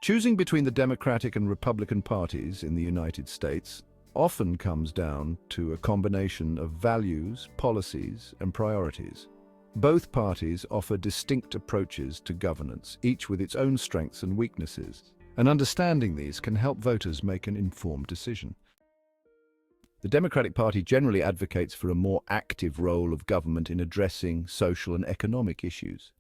Choosing between the Democratic and Republican parties in the United States often comes down to a combination of values, policies, and priorities. Both parties offer distinct approaches to governance, each with its own strengths and weaknesses, and understanding these can help voters make an informed decision. The Democratic Party generally advocates for a more active role of government in addressing social and economic issues.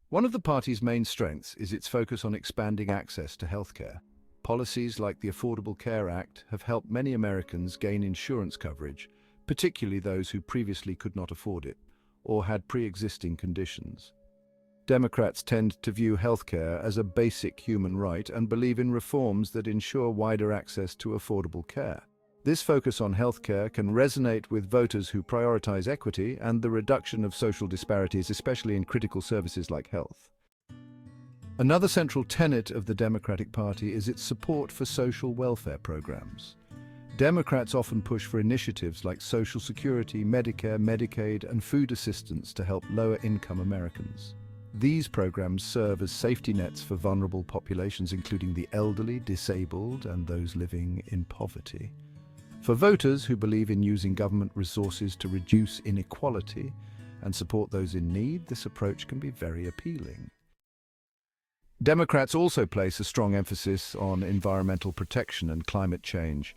One of the party's main strengths is its focus on expanding access to healthcare. Policies like the Affordable Care Act have helped many Americans gain insurance coverage, particularly those who previously could not afford it or had pre-existing conditions. Democrats tend to view healthcare as a basic human right and believe in reforms that ensure wider access to affordable care. This focus on healthcare can resonate with voters who prioritize equity and the reduction of social disparities, especially in critical services like health. Another central tenet of the Democratic Party is its support for social welfare programs. Democrats often push for initiatives like Social Security, Medicare, Medicaid, and food assistance to help lower-income Americans. These programs serve as safety nets for vulnerable populations, including the elderly, disabled, and those living in poverty. For voters who believe in using government resources to reduce inequality and support those in need, this approach can be very appealing. Democrats also place a strong emphasis on environmental protection and climate change.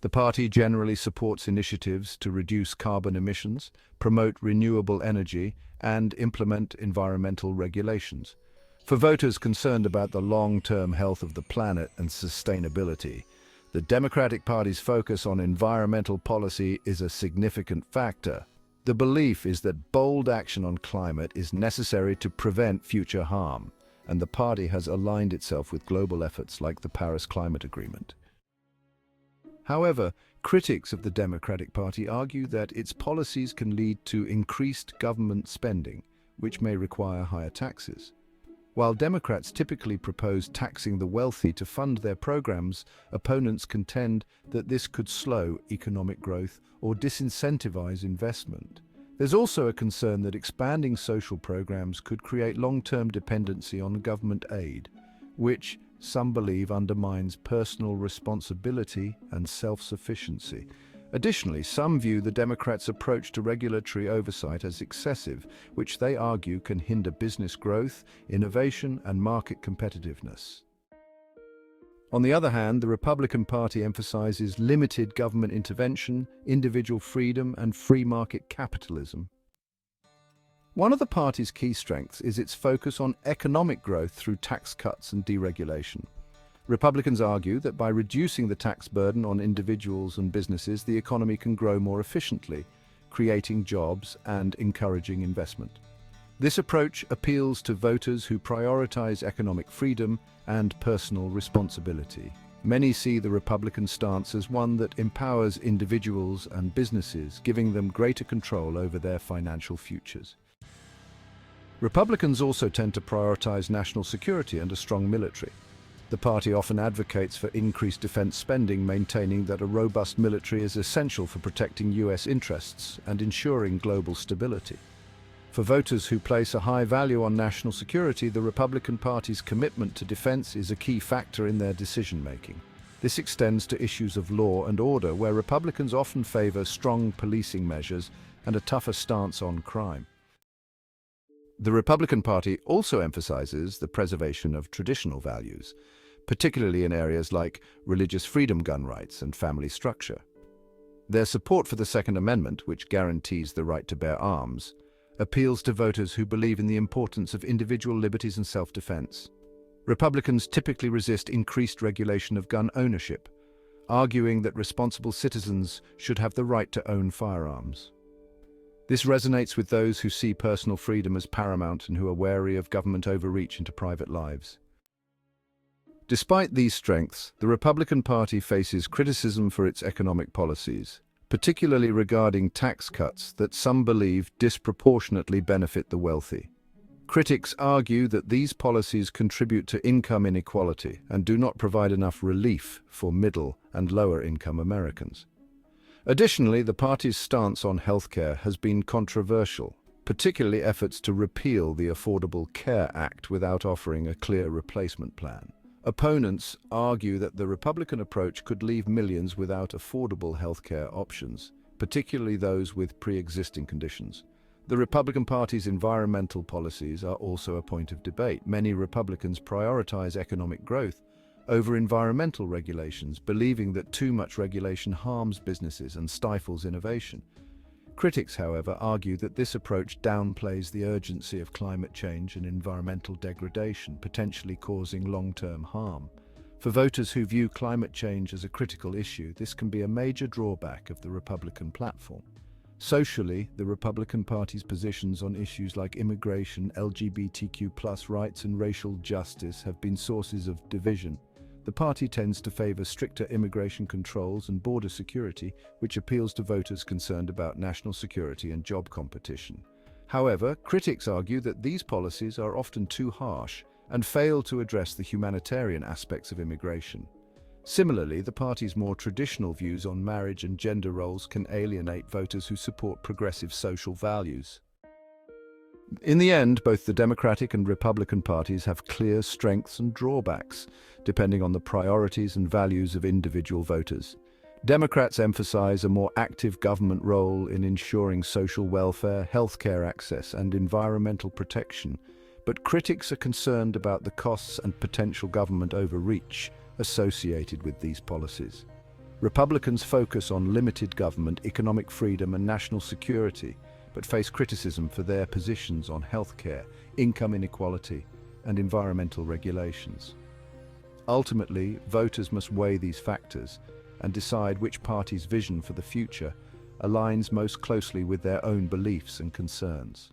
The party generally supports initiatives to reduce carbon emissions, promote renewable energy, and implement environmental regulations. For voters concerned about the long-term health of the planet and sustainability, the Democratic Party's focus on environmental policy is a significant factor. The belief is that bold action on climate is necessary to prevent future harm, and the party has aligned itself with global efforts like the Paris Climate Agreement. However, critics of the Democratic Party argue that its policies can lead to increased government spending, which may require higher taxes. While Democrats typically propose taxing the wealthy to fund their programs, opponents contend that this could slow economic growth or disincentivize investment. There's also a concern that expanding social programs could create long-term dependency on government aid, which some believe undermines personal responsibility and self-sufficiency. Additionally, some view the Democrats' approach to regulatory oversight as excessive, which they argue can hinder business growth, innovation, and market competitiveness. On the other hand, the Republican Party emphasizes limited government intervention, individual freedom, and free market capitalism. One of the party's key strengths is its focus on economic growth through tax cuts and deregulation. Republicans argue that by reducing the tax burden on individuals and businesses, the economy can grow more efficiently, creating jobs and encouraging investment. This approach appeals to voters who prioritize economic freedom and personal responsibility. Many see the Republican stance as one that empowers individuals and businesses, giving them greater control over their financial futures. Republicans also tend to prioritize national security and a strong military. The party often advocates for increased defense spending, maintaining that a robust military is essential for protecting U.S. interests and ensuring global stability. For voters who place a high value on national security, the Republican Party's commitment to defense is a key factor in their decision-making. This extends to issues of law and order, where Republicans often favor strong policing measures and a tougher stance on crime. The Republican Party also emphasizes the preservation of traditional values, particularly in areas like religious freedom, gun rights, and family structure. Their support for the Second Amendment, which guarantees the right to bear arms, appeals to voters who believe in the importance of individual liberties and self-defense. Republicans typically resist increased regulation of gun ownership, arguing that responsible citizens should have the right to own firearms. This resonates with those who see personal freedom as paramount and who are wary of government overreach into private lives. Despite these strengths, the Republican Party faces criticism for its economic policies, particularly regarding tax cuts that some believe disproportionately benefit the wealthy. Critics argue that these policies contribute to income inequality and do not provide enough relief for middle and lower-income Americans. Additionally, the party's stance on healthcare has been controversial. particularly efforts to repeal the Affordable Care Act without offering a clear replacement plan. Opponents argue that the Republican approach could leave millions without affordable healthcare options, particularly those with pre-existing conditions. The Republican Party's environmental policies are also a point of debate. Many Republicans prioritize economic growth over environmental regulations, believing that too much regulation harms businesses and stifles innovation. Critics, however, argue that this approach downplays the urgency of climate change and environmental degradation, potentially causing long-term harm. For voters who view climate change as a critical issue, this can be a major drawback of the Republican platform. Socially, the Republican Party's positions on issues like immigration, LGBTQ+ rights, and racial justice have been sources of division. The party tends to favor stricter immigration controls and border security, which appeals to voters concerned about national security and job competition. However, critics argue that these policies are often too harsh and fail to address the humanitarian aspects of immigration. Similarly, the party's more traditional views on marriage and gender roles can alienate voters who support progressive social values. In the end, both the Democratic and Republican parties have clear strengths and drawbacks, depending on the priorities and values of individual voters. Democrats emphasize a more active government role in ensuring social welfare, healthcare access, and environmental protection, but critics are concerned about the costs and potential government overreach associated with these policies. Republicans focus on limited government, economic freedom, and national security, but face criticism for their positions on healthcare, income inequality, and environmental regulations. Ultimately, voters must weigh these factors and decide which party's vision for the future aligns most closely with their own beliefs and concerns.